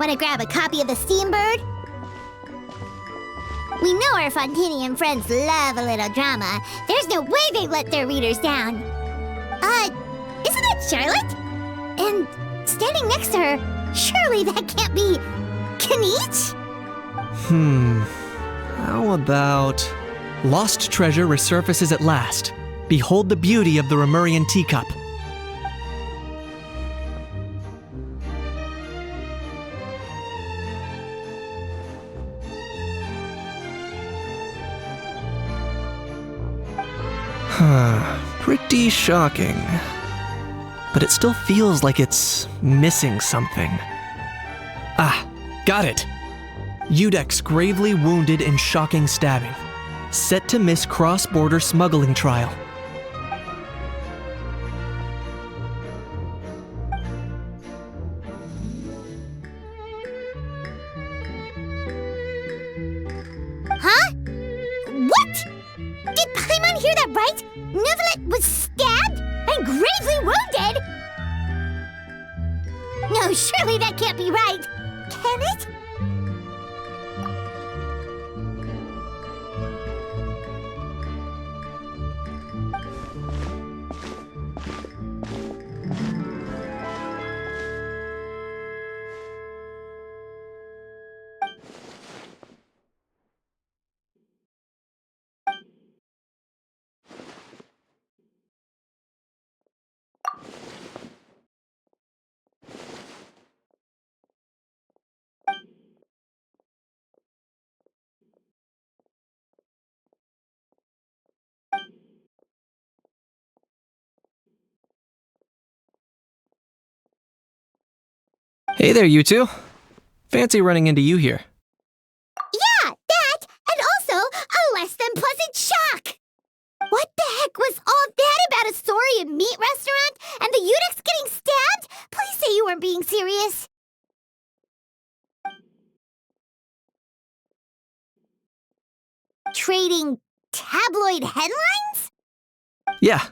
Want to grab a copy of the Steambird? We know our Fontanian friends love a little drama. There's no way they let their readers down. Isn't that Charlotte? And standing next to her, surely that can't be Kinich? How about... Lost treasure resurfaces at last. Behold the beauty of the Remurian teacup. Pretty shocking. But it still feels like it's missing something. Ah, got it! Udex gravely wounded in shocking stabbing. Set to miss cross-border smuggling trial. Huh? What? Did Paimon hear that right? Nevelet was stabbed and gravely wounded? No, surely that can't be right. Can it? Hey there, you two. Fancy running into you here. Yeah, that, and also a less than pleasant shock. What the heck was all that about a Saurian meat restaurant and the Udex getting stabbed? Please say you weren't being serious. Trading tabloid headlines? Yeah.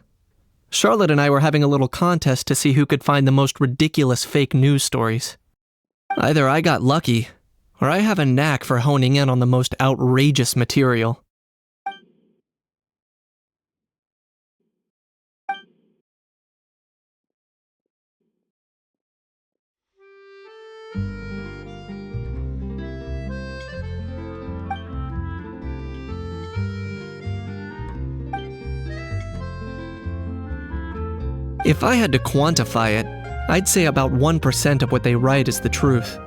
Charlotte and I were having a little contest to see who could find the most ridiculous fake news stories. Either I got lucky, or I have a knack for honing in on the most outrageous material. If I had to quantify it, I'd say about 1% of what they write is the truth.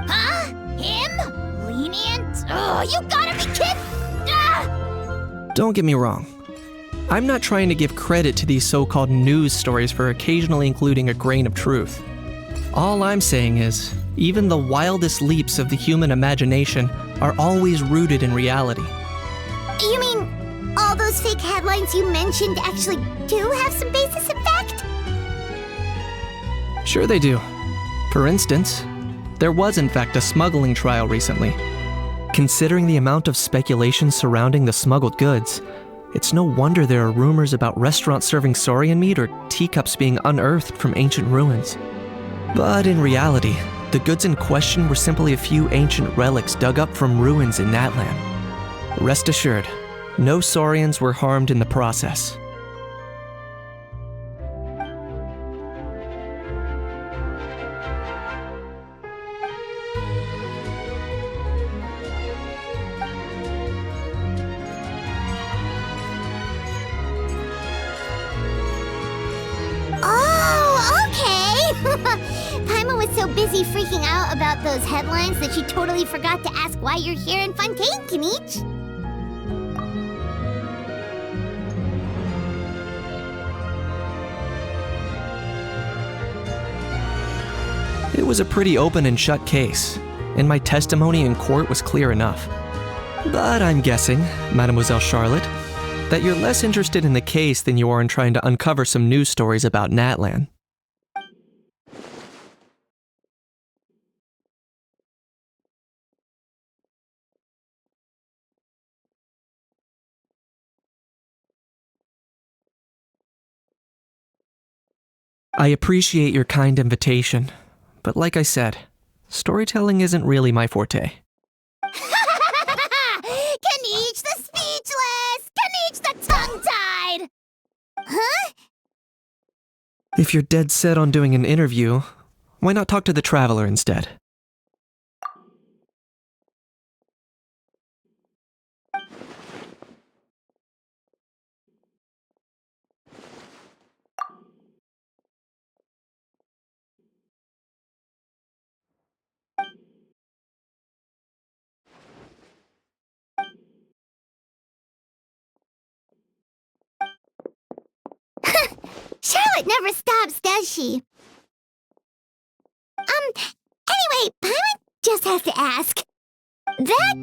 Huh? Him? Lenient? Oh, you gotta be kidding! Ah! Don't get me wrong. I'm not trying to give credit to these so-called news stories for occasionally including a grain of truth. All I'm saying is, even the wildest leaps of the human imagination are always rooted in reality. You mean all those fake headlines you mentioned actually do have some basis in fact? Sure they do. For instance, there was in fact a smuggling trial recently. Considering the amount of speculation surrounding the smuggled goods, it's no wonder there are rumors about restaurants serving saurian meat or teacups being unearthed from ancient ruins. But in reality, the goods in question were simply a few ancient relics dug up from ruins in Natlan. Rest assured, no saurians were harmed in the process. Oh, okay! Paimon was so busy freaking out about those headlines that she totally forgot to ask why you're here in Fontaine, Kinich. It was a pretty open and shut case, and my testimony in court was clear enough. But I'm guessing, Mademoiselle Charlotte, that you're less interested in the case than you are in trying to uncover some news stories about Natlan. I appreciate your kind invitation, but like I said, storytelling isn't really my forte. Kaniche the speechless! Kaniche the tongue-tied! Huh? If you're dead set on doing an interview, why not talk to the Traveler instead? Charlotte never stops, does she? Anyway, Paimon just has to ask. That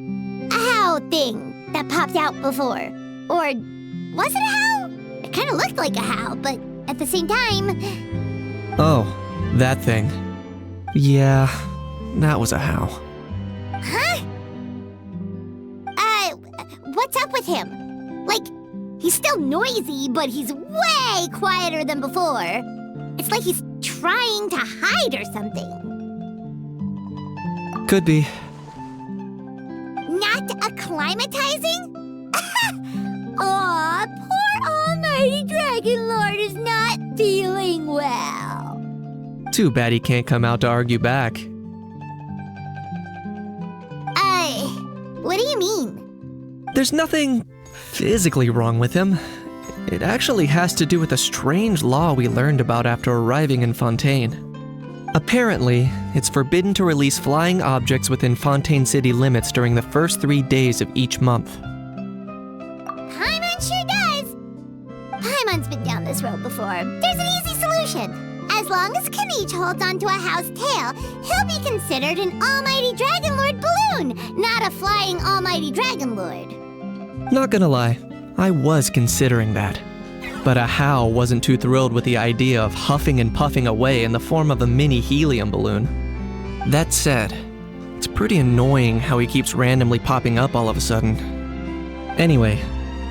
owl thing that popped out before, or was it a howl? It kind of looked like a howl, but at the same time... Oh, that thing. Yeah, that was a howl. Huh? What's up with him? Like, he's still noisy, but he's way quieter than before. It's like he's trying to hide or something. Could be. Not acclimatizing? Aw, poor almighty Dragon Lord is not feeling well. Too bad he can't come out to argue back. What do you mean? There's nothing physically wrong with him. It actually has to do with a strange law we learned about after arriving in Fontaine. Apparently, it's forbidden to release flying objects within Fontaine city limits during the first 3 days of each month. Paimon sure does. Paimon's been down this road before. There's an easy solution. As long as Kaniche holds onto a house tail, he'll be considered an almighty Dragon Lord balloon, not a flying almighty Dragon Lord. Not gonna lie, I was considering that. But Ahau wasn't too thrilled with the idea of huffing and puffing away in the form of a mini helium balloon. That said, it's pretty annoying how he keeps randomly popping up all of a sudden. Anyway,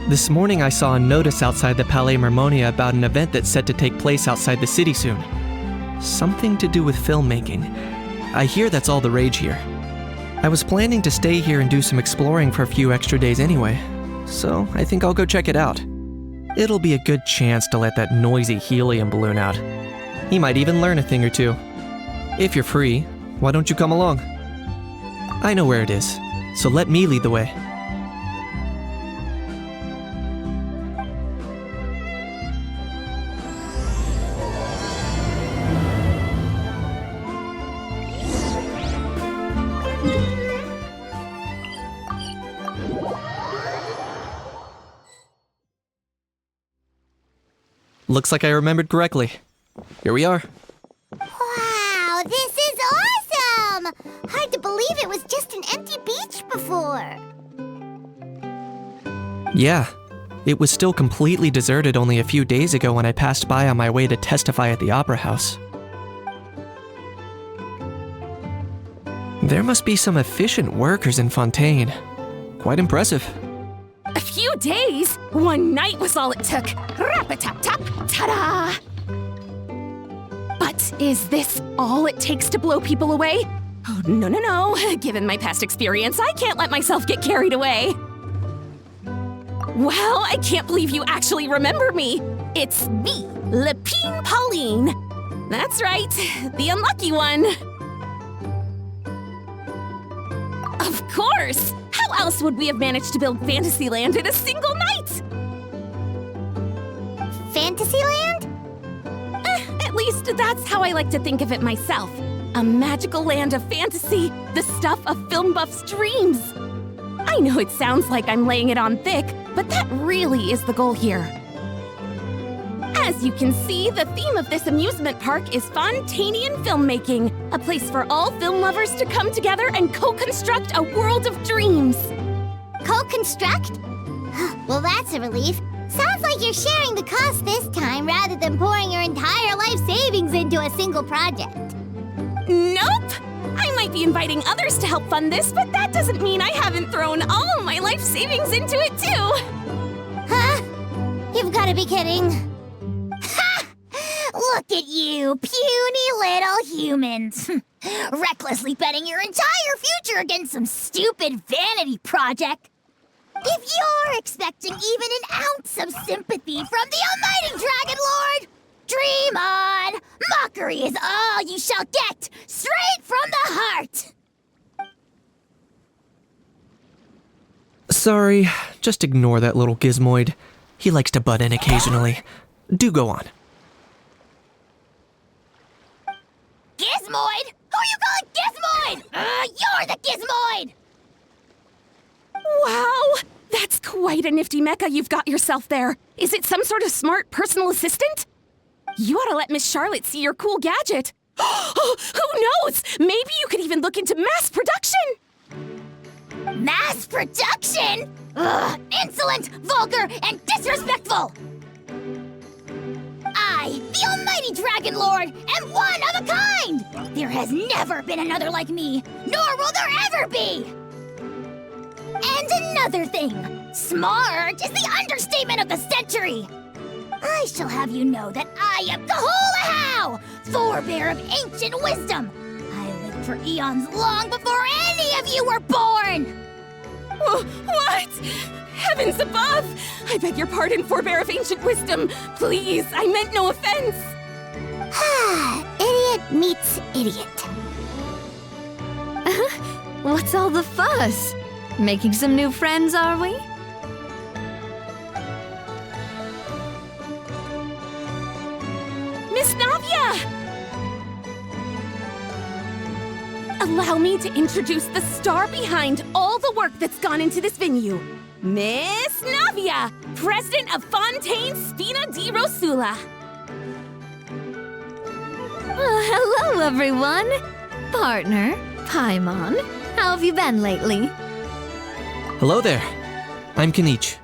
this morning I saw a notice outside the Palais Mermonia about an event that's set to take place outside the city soon. Something to do with filmmaking. I hear that's all the rage here. I was planning to stay here and do some exploring for a few extra days anyway, so I think I'll go check it out. It'll be a good chance to let that noisy helium balloon out. He might even learn a thing or two. If you're free, why don't you come along? I know where it is, so let me lead the way. Looks like I remembered correctly. Here we are. Wow, this is awesome! Hard to believe it was just an empty beach before. Yeah, it was still completely deserted only a few days ago when I passed by on my way to testify at the Opera House. There must be some efficient workers in Fontaine. Quite impressive. A few days? One night was all it took. Rap-a-tap-tap, ta-da! But is this all it takes to blow people away? Oh, no. Given my past experience, I can't let myself get carried away. Well, I can't believe you actually remember me. It's me, Lapine Pauline. That's right, the unlucky one. Of course! How else would we have managed to build Fantasyland in a single night? Fantasyland? At least that's how I like to think of it myself. A magical land of fantasy, the stuff of film buffs' dreams. I know it sounds like I'm laying it on thick, but that really is the goal here. As you can see, the theme of this amusement park is Fontainian filmmaking, a place for all film lovers to come together and co-construct a world of dreams. Co-construct? Well, that's a relief. Sounds like you're sharing the cost this time rather than pouring your entire life savings into a single project. Nope! I might be inviting others to help fund this, but that doesn't mean I haven't thrown all of my life savings into it too! Huh? You've got to be kidding. Ha! Look at you, puny little humans. Recklessly betting your entire future against some stupid vanity project. If you're expecting even an ounce of sympathy from the almighty Dragon Lord, dream on! Mockery is all you shall get, straight from the heart! Sorry, just ignore that little gizmoid. He likes to butt in occasionally. Do go on. Gizmoid? Who you calling Gizmoid? You're the Gizmoid! Wow! That's quite a nifty mecha you've got yourself there. Is it some sort of smart personal assistant? You ought to let Miss Charlotte see your cool gadget. Who knows? Maybe you could even look into mass production! Mass production? Ugh, insolent, vulgar, and disrespectful! I, the almighty Dragon Lord, am one of a kind! There has never been another like me, nor will there ever be! And another thing, smart is the understatement of the century! I shall have you know that I am Kahula-How, forebear of ancient wisdom! I lived for eons long before any of you were born! What? Heavens above! I beg your pardon, forebear of ancient wisdom. Please, I meant no offense. Idiot meets idiot. What's all the fuss? Making some new friends, are we? Miss Navia! Allow me to introduce the star behind all the work that's gone into this venue. Miss Navia, president of Fontaine Spina di Rosula. Hello, everyone. Partner, Paimon, how have you been lately? Hello there. I'm Kanich.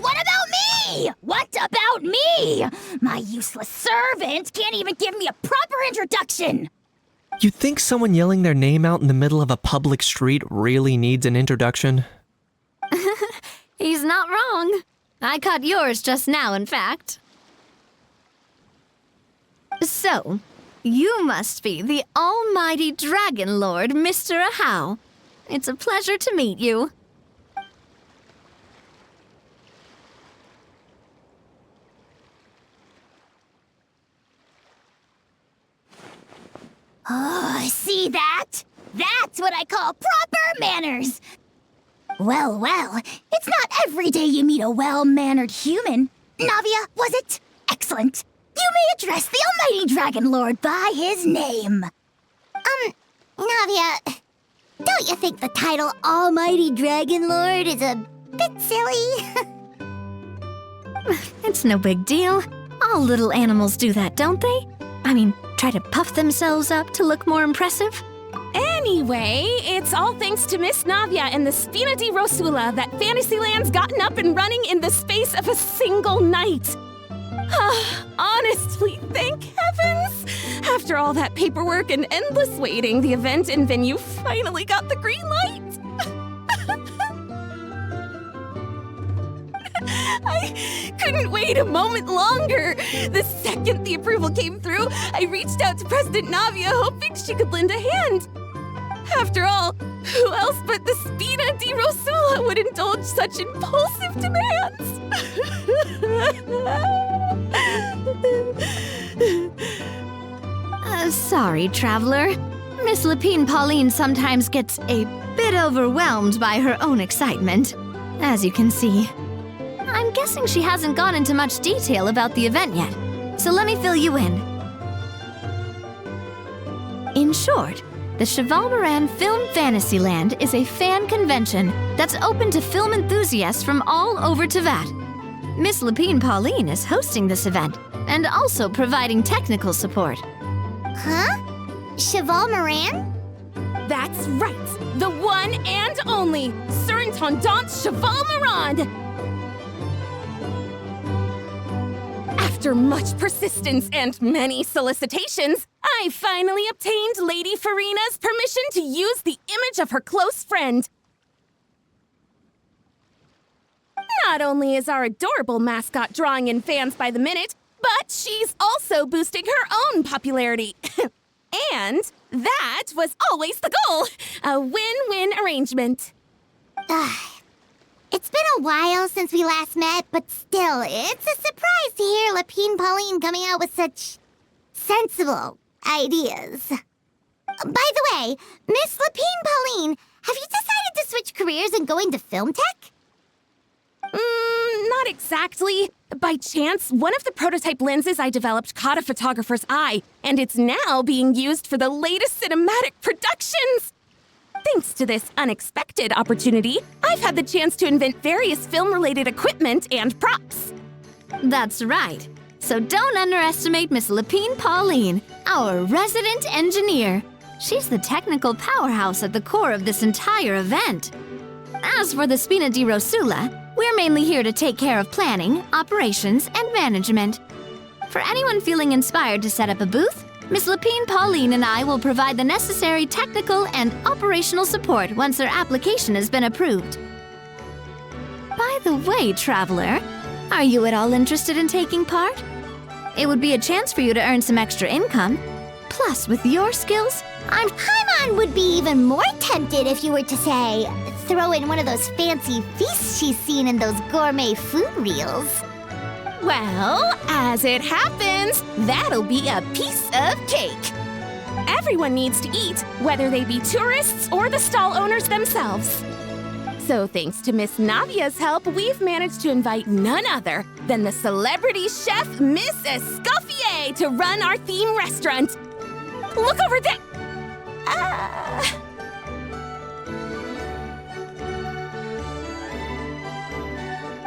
What about me? What about me? My useless servant can't even give me a proper introduction. You think someone yelling their name out in the middle of a public street really needs an introduction? He's not wrong. I caught yours just now, in fact. So, you must be the almighty Dragon Lord, Mr. Ahau. It's a pleasure to meet you. Oh, see that? That's what I call proper manners. Well, it's not every day you meet a well-mannered human. Navia, was it? Excellent. You may address the almighty Dragon Lord by his name. Navia, don't you think the title Almighty Dragon Lord is a bit silly? It's no big deal. All little animals do that, don't they? I mean, try to puff themselves up to look more impressive. Anyway, it's all thanks to Miss Navia and the Spina di Rosula that Fantasyland's gotten up and running in the space of a single night. Honestly, thank heavens! After all that paperwork and endless waiting, the event and venue finally got the green light. I couldn't wait a moment longer. The second the approval came through, I reached out to President Navia, hoping she could lend a hand. After all, who else but the Spina di Rosula would indulge such impulsive demands? Sorry, traveler. Miss Lapine Pauline sometimes gets a bit overwhelmed by her own excitement, as you can see. I'm guessing she hasn't gone into much detail about the event yet, so let me fill you in. In short, the Cheval Moran Film Fantasyland is a fan convention that's open to film enthusiasts from all over Teyvat. Miss Lapine Pauline is hosting this event and also providing technical support. Huh? Cheval Moran? That's right, the one and only Surintendant Cheval Moran! After much persistence and many solicitations, I finally obtained Lady Farina's permission to use the image of her close friend. Not only is our adorable mascot drawing in fans by the minute, but she's also boosting her own popularity. And that was always the goal. A win-win arrangement. It's been a while since we last met, but still, it's a surprise to hear Lapine Pauline coming out with such sensible ideas. By the way, Miss Lapine Pauline, have you decided to switch careers and go into film tech? Not exactly. By chance, one of the prototype lenses I developed caught a photographer's eye, and it's now being used for the latest cinematic productions. Thanks to this unexpected opportunity, I've had the chance to invent various film-related equipment and props. That's right. So don't underestimate Miss Lapine Pauline, our resident engineer. She's the technical powerhouse at the core of this entire event. As for the Spina di Rosula, we're mainly here to take care of planning, operations, and management. For anyone feeling inspired to set up a booth, Miss Lapine Pauline and I will provide the necessary technical and operational support once their application has been approved. By the way, traveler, are you at all interested in taking part? It would be a chance for you to earn some extra income. Plus, with your skills, Paimon would be even more tempted if you were to, say, throw in one of those fancy feasts she's seen in those gourmet food reels. Well, as it happens, that'll be a piece of cake. Everyone needs to eat, whether they be tourists or the stall owners themselves. So thanks to Miss Navia's help, we've managed to invite none other than the celebrity chef, Miss Escoffier, to run our theme restaurant. Look over there!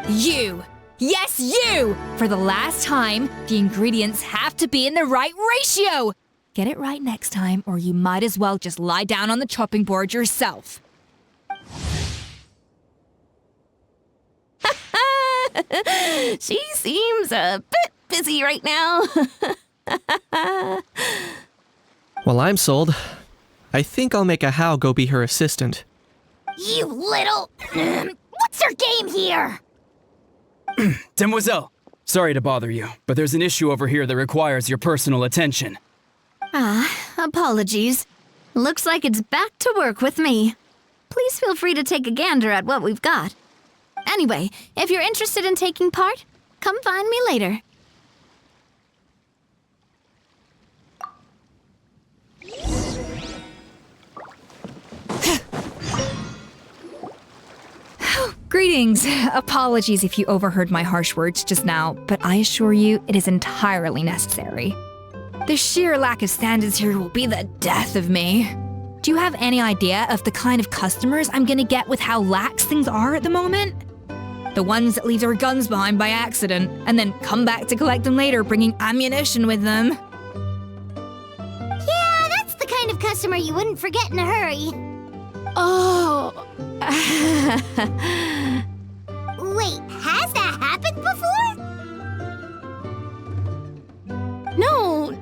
You! Yes, you! For the last time, the ingredients have to be in the right ratio! Get it right next time, or you might as well just lie down on the chopping board yourself. She seems a bit busy right now. Well, I'm sold. I think I'll make a How go be her assistant. You little... What's your game here? Demoiselle, sorry to bother you, but there's an issue over here that requires your personal attention. Apologies. Looks like it's back to work with me. Please feel free to take a gander at what we've got. Anyway, if you're interested in taking part, come find me later. Greetings. Apologies if you overheard my harsh words just now, but I assure you it is entirely necessary. The sheer lack of standards here will be the death of me. Do you have any idea of the kind of customers I'm gonna get with how lax things are at the moment? The ones that leave their guns behind by accident and then come back to collect them later bringing ammunition with them. Yeah, that's the kind of customer you wouldn't forget in a hurry. Oh. Wait, has that happened before?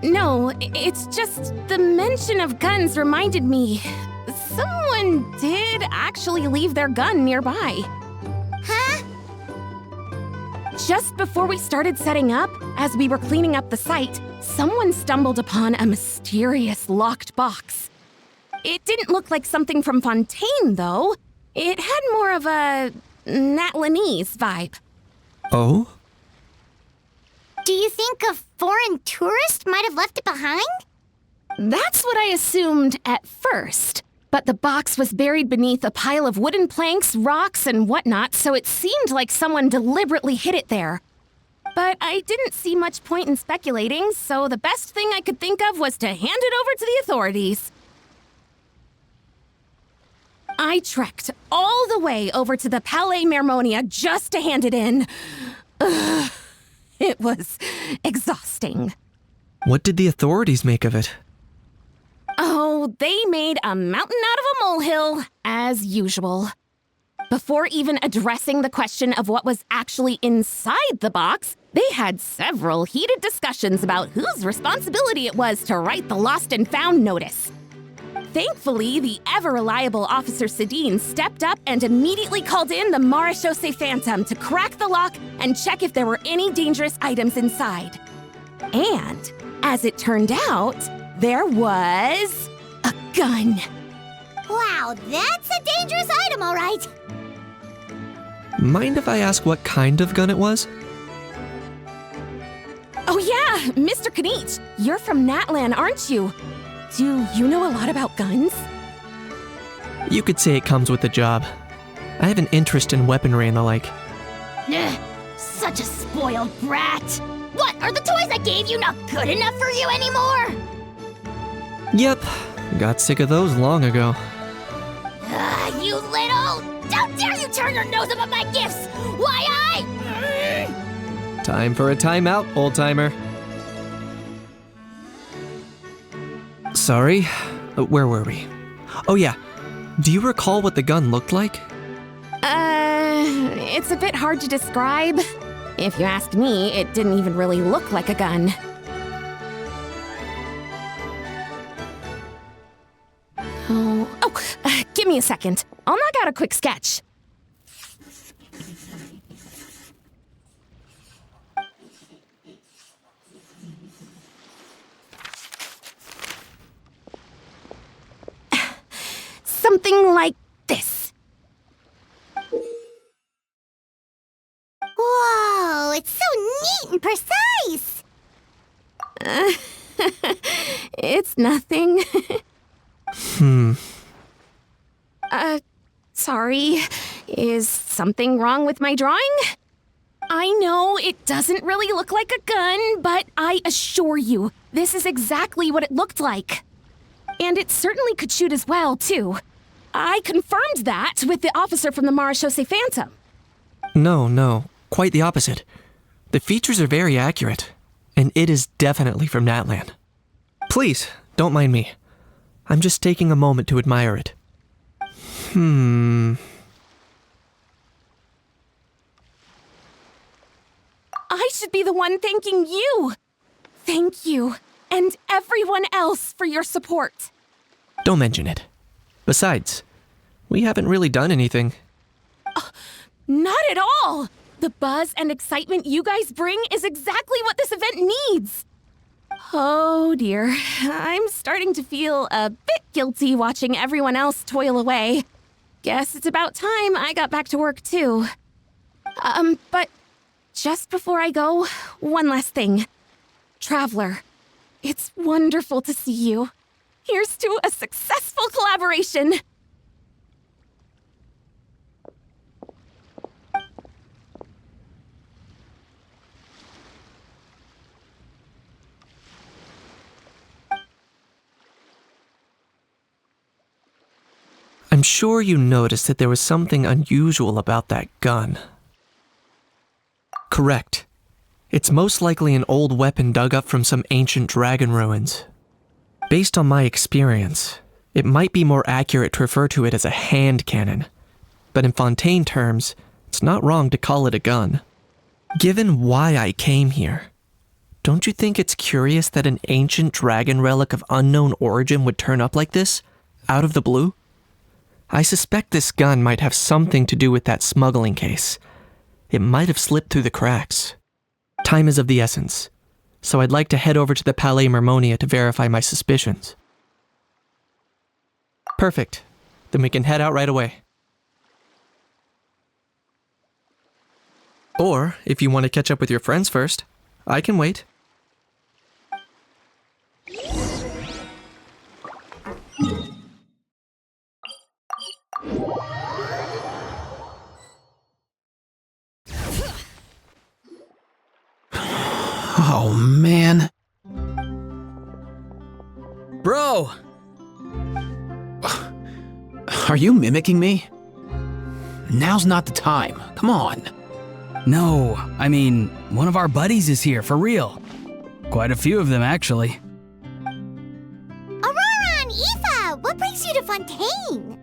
No, it's just the mention of guns reminded me. Someone did actually leave their gun nearby. Huh? Just before we started setting up, as we were cleaning up the site, someone stumbled upon a mysterious locked box. It didn't look like something from Fontaine, though. It had more of a Natlanese vibe. Oh? Do you think a foreign tourist might have left it behind? That's what I assumed at first. But the box was buried beneath a pile of wooden planks, rocks, and whatnot, so it seemed like someone deliberately hid it there. But I didn't see much point in speculating, so the best thing I could think of was to hand it over to the authorities. I trekked all the way over to the Palais Mermonia just to hand it in. Ugh, it was exhausting. What did the authorities make of it? Oh, they made a mountain out of a molehill, as usual. Before even addressing the question of what was actually inside the box, they had several heated discussions about whose responsibility it was to write the lost and found notice. Thankfully, the ever-reliable Officer Sedine stepped up and immediately called in the Marechaussee Phantom to crack the lock and check if there were any dangerous items inside. And, as it turned out, there was a gun. Wow, that's a dangerous item, all right. Mind if I ask what kind of gun it was? Oh yeah, Mr. Kanich, you're from Natlan, aren't you? Do you know a lot about guns? You could say it comes with the job. I have an interest in weaponry and the like. Ugh, such a spoiled brat. What, are the toys I gave you not good enough for you anymore? Yep, got sick of those long ago. You little... Don't dare you turn your nose up at my gifts! Why Time for a timeout, old-timer. Sorry, where were we? Oh yeah, do you recall what the gun looked like? It's a bit hard to describe. If you ask me, it didn't even really look like a gun. Give me a second. I'll knock out a quick sketch. Something like this. Whoa, it's so neat and precise! It's nothing. Sorry. Is something wrong with my drawing? I know it doesn't really look like a gun, but I assure you, this is exactly what it looked like. And it certainly could shoot as well, too. I confirmed that with the officer from the Marechaussee Phantom. No, quite the opposite. The features are very accurate, and it is definitely from Natlan. Please, don't mind me. I'm just taking a moment to admire it. I should be the one thanking you. Thank you, and everyone else for your support. Don't mention it. Besides, we haven't really done anything. Not at all! The buzz and excitement you guys bring is exactly what this event needs. Oh dear, I'm starting to feel a bit guilty watching everyone else toil away. Guess it's about time I got back to work too. But just before I go, one last thing. Traveler, it's wonderful to see you. Here's to a successful collaboration. I'm sure you noticed that there was something unusual about that gun. Correct. It's most likely an old weapon dug up from some ancient dragon ruins. Based on my experience, it might be more accurate to refer to it as a hand cannon. But in Fontaine terms, it's not wrong to call it a gun. Given why I came here, don't you think it's curious that an ancient dragon relic of unknown origin would turn up like this, out of the blue? I suspect this gun might have something to do with that smuggling case. It might have slipped through the cracks. Time is of the essence, so I'd like to head over to the Palais Mermonia to verify my suspicions. Perfect. Then we can head out right away. Or, if you want to catch up with your friends first, I can wait. Oh, man. Bro! Are you mimicking me? Now's not the time. Come on. No, I mean, one of our buddies is here, for real. Quite a few of them, actually. Aurora and Aoife, what brings you to Fontaine?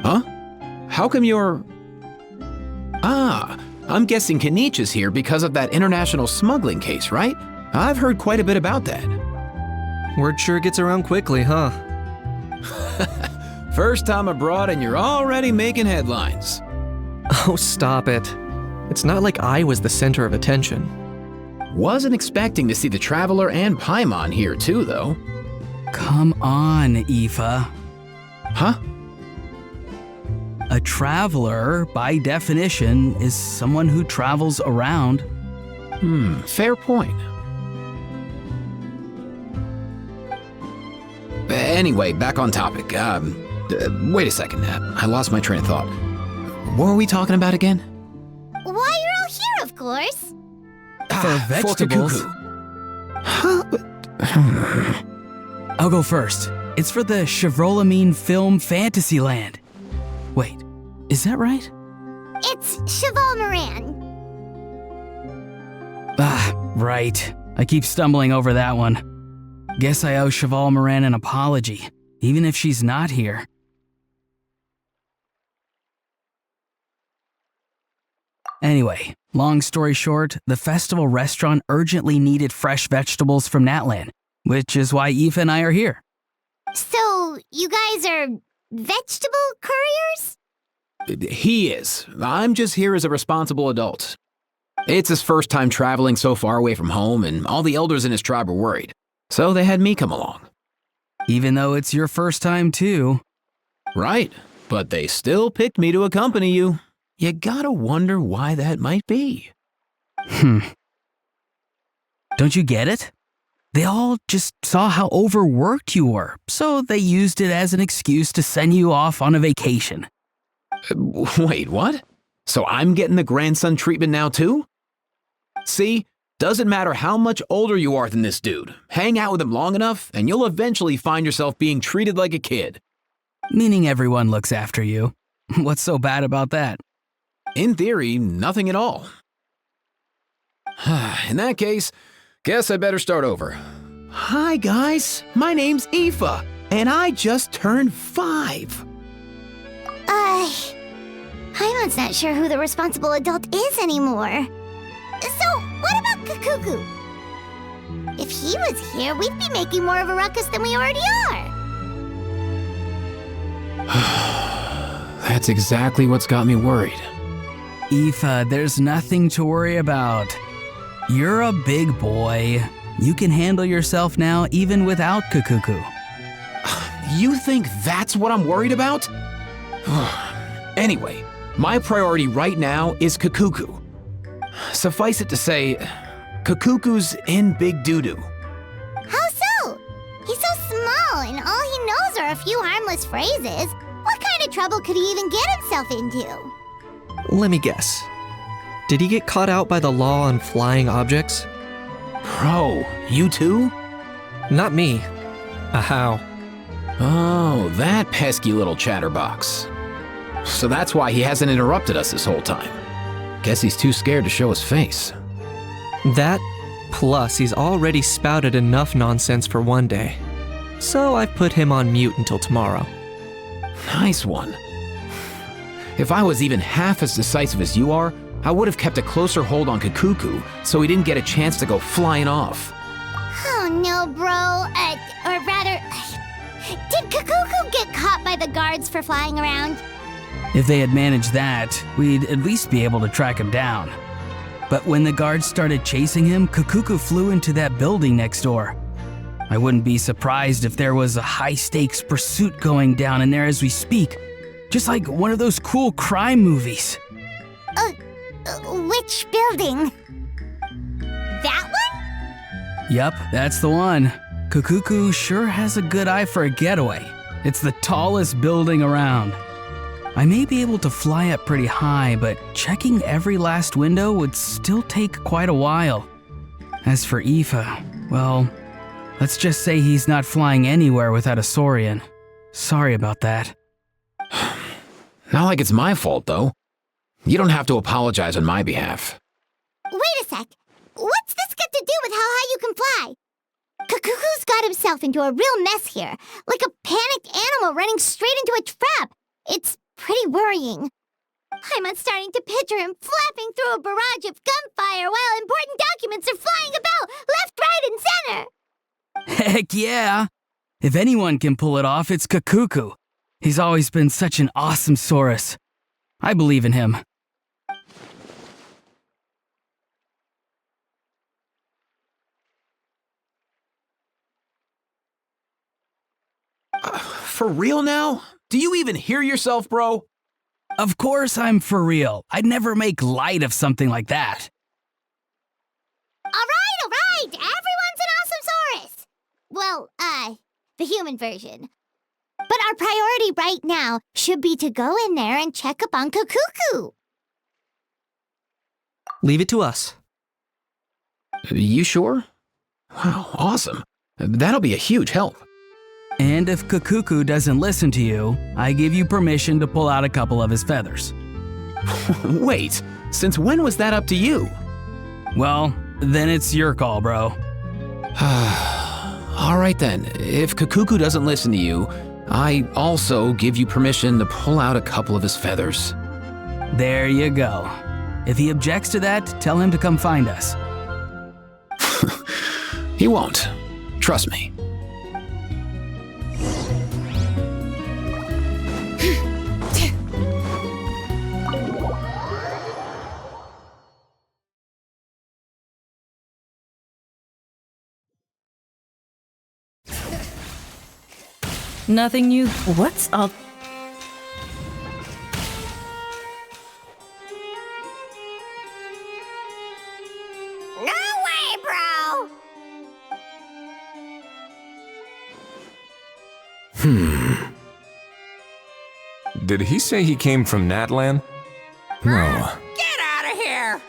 Huh? How come you're... I'm guessing Kanich is here because of that international smuggling case, right? I've heard quite a bit about that. Word sure gets around quickly, huh? First time abroad and you're already making headlines. Oh, stop it. It's not like I was the center of attention. Wasn't expecting to see the Traveler and Paimon here too, though. Come on, Aoife. Huh? A traveler, by definition, is someone who travels around. Fair point. Anyway, back on topic. Wait a second. I lost my train of thought. What were we talking about again? Why, you're all here, of course. For vegetables. I'll go first. It's for the Chevrolamine Film Fantasyland. Wait, is that right? It's Cheval Moran. Ah, right. I keep stumbling over that one. Guess I owe Cheval Moran an apology, even if she's not here. Anyway, long story short, the festival restaurant urgently needed fresh vegetables from Natlan, which is why Aoife and I are here. So, you guys are vegetable couriers? He is. I'm just here as a responsible adult. It's his first time traveling so far away from home, and all the elders in his tribe were worried. So they had me come along. Even though it's your first time too. Right, but they still picked me to accompany you. You gotta wonder why that might be. Don't you get it? They all just saw how overworked you were, so they used it as an excuse to send you off on a vacation. Wait, what? So I'm getting the grandson treatment now too? See, doesn't matter how much older you are than this dude. Hang out with him long enough, and you'll eventually find yourself being treated like a kid. Meaning everyone looks after you. What's so bad about that? In theory, nothing at all. In that case, guess I better start over. Hi guys, my name's Aoife, and I just turned 5. Paimon's not sure who the responsible adult is anymore. So, what about Kakuku? If he was here, we'd be making more of a ruckus than we already are. That's exactly what's got me worried. Aoife, there's nothing to worry about. You're a big boy. You can handle yourself now even without Kakuku. You think that's what I'm worried about? Anyway, my priority right now is Kakuku. Suffice it to say, Kakuku's in big doo-doo. How so? He's so small, and all he knows are a few harmless phrases. What kind of trouble could he even get himself into? Let me guess. Did he get caught out by the law on flying objects? Bro, you too? Not me. How? Oh, that pesky little chatterbox. So that's why he hasn't interrupted us this whole time. Guess he's too scared to show his face. That, plus he's already spouted enough nonsense for one day. So I've put him on mute until tomorrow. Nice one. If I was even half as decisive as you are, I would have kept a closer hold on Kakuku so he didn't get a chance to go flying off. Oh no, bro. Or rather, did Kakuku get caught by the guards for flying around? If they had managed that, we'd at least be able to track him down. But when the guards started chasing him, Kakuku flew into that building next door. I wouldn't be surprised if there was a high-stakes pursuit going down in there as we speak. Just like one of those cool crime movies. Which building? That one? Yup, that's the one. Kakuku sure has a good eye for a getaway. It's the tallest building around. I may be able to fly up pretty high, but checking every last window would still take quite a while. As for Aoife, well, let's just say he's not flying anywhere without a Saurian. Sorry about that. Not like it's my fault, though. You don't have to apologize on my behalf. Wait a sec. What's this got to do with how high you can fly? Kakuku's got himself into a real mess here, like a panicked animal running straight into a trap. It's pretty worrying. I'm starting to picture him flapping through a barrage of gunfire while important documents are flying about left, right, and center. Heck yeah! If anyone can pull it off, it's Kakuku. He's always been such an awesome Saurus. I believe in him. For real now? Do you even hear yourself, bro? Of course I'm for real. I'd never make light of something like that. All right. Everyone's an awesome Saurus. Well, the human version. But our priority right now should be to go in there and check up on Kakuku. Leave it to us. You sure? Wow, awesome. That'll be a huge help. And if Kakuku doesn't listen to you, I give you permission to pull out a couple of his feathers. Wait, since when was that up to you? Well, then it's your call, bro. All right then, if Kakuku doesn't listen to you, I also give you permission to pull out a couple of his feathers. There you go. If he objects to that, tell him to come find us. He won't. Trust me. Nothing new. What's up? No way, bro! Did he say he came from Natlan? No. Get out of here!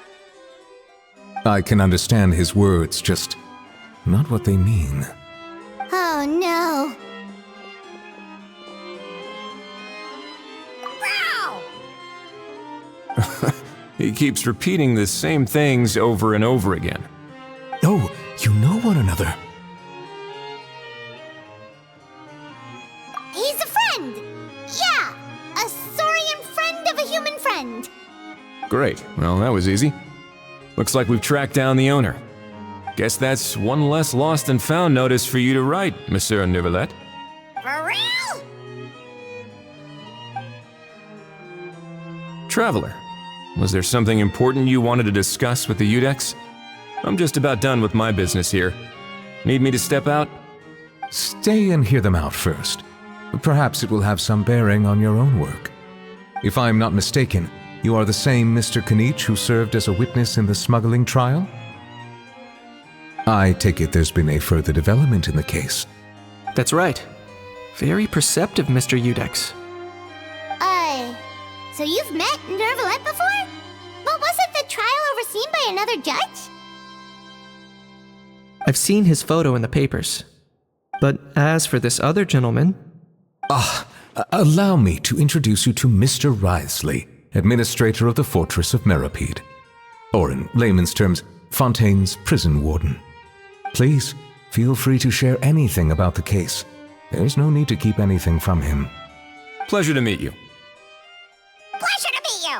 I can understand his words, just not what they mean. Oh no. Bro! He keeps repeating the same things over and over again. Oh, you know one another. He's a friend! Yeah! A saurian friend of a human friend! Great, well that was easy. Looks like we've tracked down the owner. Guess that's one less lost and found notice for you to write, Monsieur Neuvillette. For real? Traveler, was there something important you wanted to discuss with the Udex? I'm just about done with my business here. Need me to step out? Stay and hear them out first. Perhaps it will have some bearing on your own work. If I'm not mistaken, you are the same Mr. Kanich who served as a witness in the smuggling trial? I take it there's been a further development in the case. That's right. Very perceptive, Mr. Udex. So you've met Neuvillette before? But wasn't the trial overseen by another judge? I've seen his photo in the papers. But as for this other gentleman... Allow me to introduce you to Mr. Wriothesley, administrator of the Fortress of Meripede. Or in layman's terms, Fontaine's prison warden. Please, feel free to share anything about the case. There's no need to keep anything from him. Pleasure to meet you. Pleasure to meet you!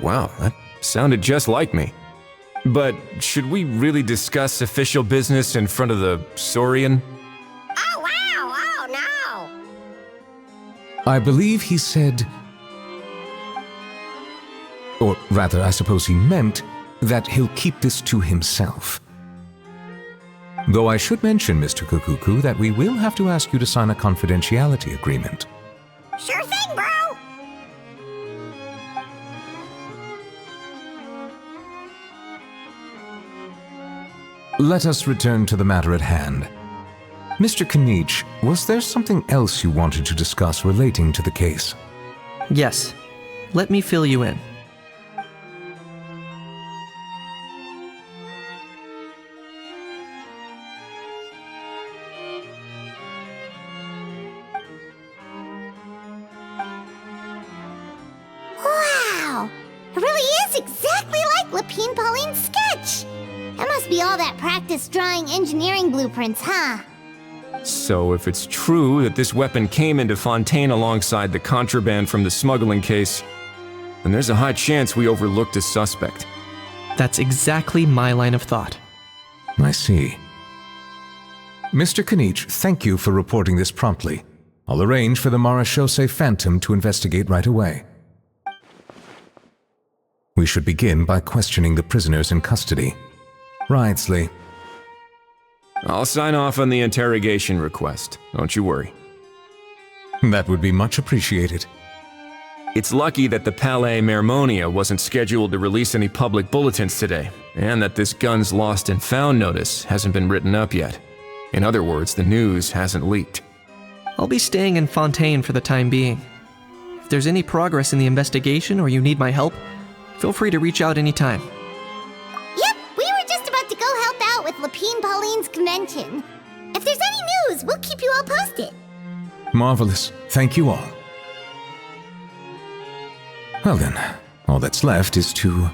Wow, that sounded just like me. But should we really discuss official business in front of the Saurian? Oh, wow! Oh, no! I believe he said... Or rather, I suppose he meant that he'll keep this to himself. Though I should mention, Mr. Kakuku, that we will have to ask you to sign a confidentiality agreement. Sure thing, bro! Let us return to the matter at hand. Mr. Kanich, was there something else you wanted to discuss relating to the case? Yes. Let me fill you in. Wow! It really is exactly like Lapine Pauline's sketch! That must be all that practice drawing engineering blueprints, huh? So if it's true that this weapon came into Fontaine alongside the contraband from the smuggling case, then there's a high chance we overlooked a suspect. That's exactly my line of thought. I see. Mr. Kanich, thank you for reporting this promptly. I'll arrange for the Marechaussee Phantom to investigate right away. We should begin by questioning the prisoners in custody. Wriothesley. I'll sign off on the interrogation request. Don't you worry. That would be much appreciated. It's lucky that the Palais Mermonia wasn't scheduled to release any public bulletins today, and that this guns lost and found notice hasn't been written up yet. In other words, the news hasn't leaked. I'll be staying in Fontaine for the time being. If there's any progress in the investigation or you need my help, feel free to reach out anytime. Yep, we were just about to go help out with Lapine Pauline's convention. If there's any news, we'll keep you all posted. Marvelous. Thank you all. Well then, all that's left is to...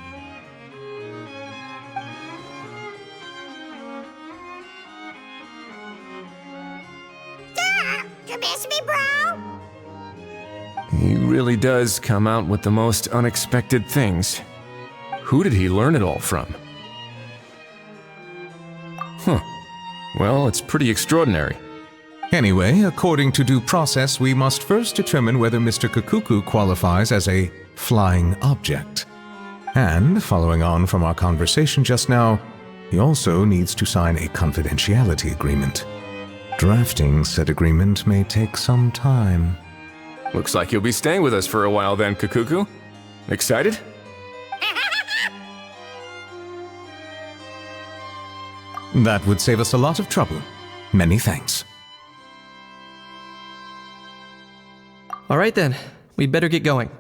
You miss me, bro? He really does come out with the most unexpected things. Who did he learn it all from? Huh. Well, it's pretty extraordinary. Anyway, according to due process, we must first determine whether Mr. Kakuku qualifies as a flying object. And, following on from our conversation just now, he also needs to sign a confidentiality agreement. Drafting said agreement may take some time. Looks like you'll be staying with us for a while then, Kakuku. Excited? That would save us a lot of trouble. Many thanks. All right then, we'd better get going.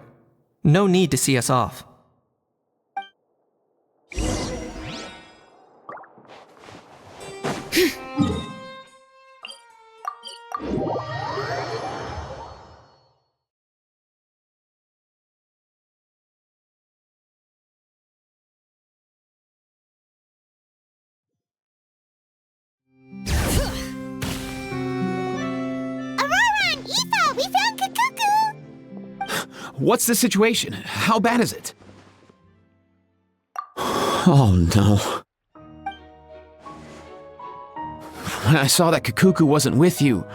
No need to see us off. What's the situation? How bad is it? Oh no. When I saw that Kakuku wasn't with you,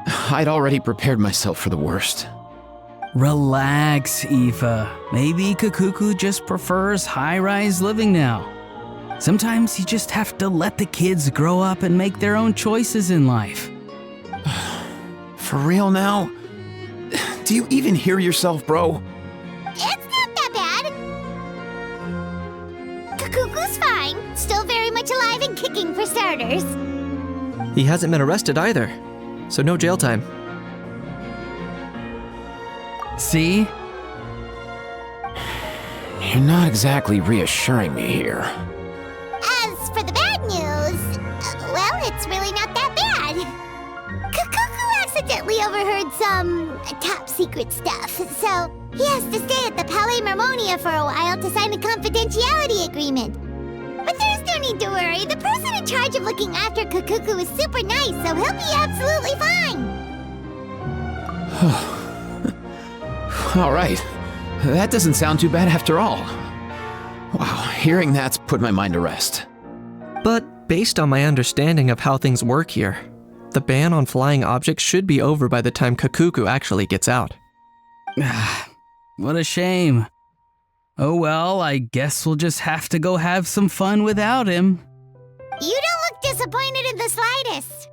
I'd already prepared myself for the worst. Relax, Aoife. Maybe Kakuku just prefers high-rise living now. Sometimes you just have to let the kids grow up and make their own choices in life. For real now? Do you even hear yourself, bro? It's not that bad. Kakuku's fine. Still very much alive and kicking for starters. He hasn't been arrested either, so no jail time. See? You're not exactly reassuring me here. As for the bad news, well, it's really not that bad. Kakuku accidentally overheard some top secret stuff, so he has to stay at the Palais Mermonia for a while to sign a confidentiality agreement. But there's no need to worry. The person in charge of looking after Kakuku is super nice, so he'll be absolutely fine. All right. That doesn't sound too bad after all. Wow, hearing that's put my mind to rest. But based on my understanding of how things work here, the ban on flying objects should be over by the time Kakuku actually gets out. What a shame. Oh well, I guess we'll just have to go have some fun without him. You don't look disappointed in the slightest.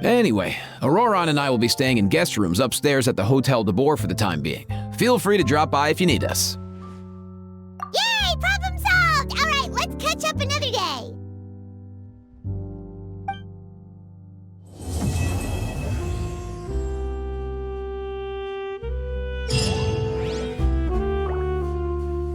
Anyway, Auroron and I will be staying in guest rooms upstairs at the Hotel de Boer for the time being. Feel free to drop by if you need us.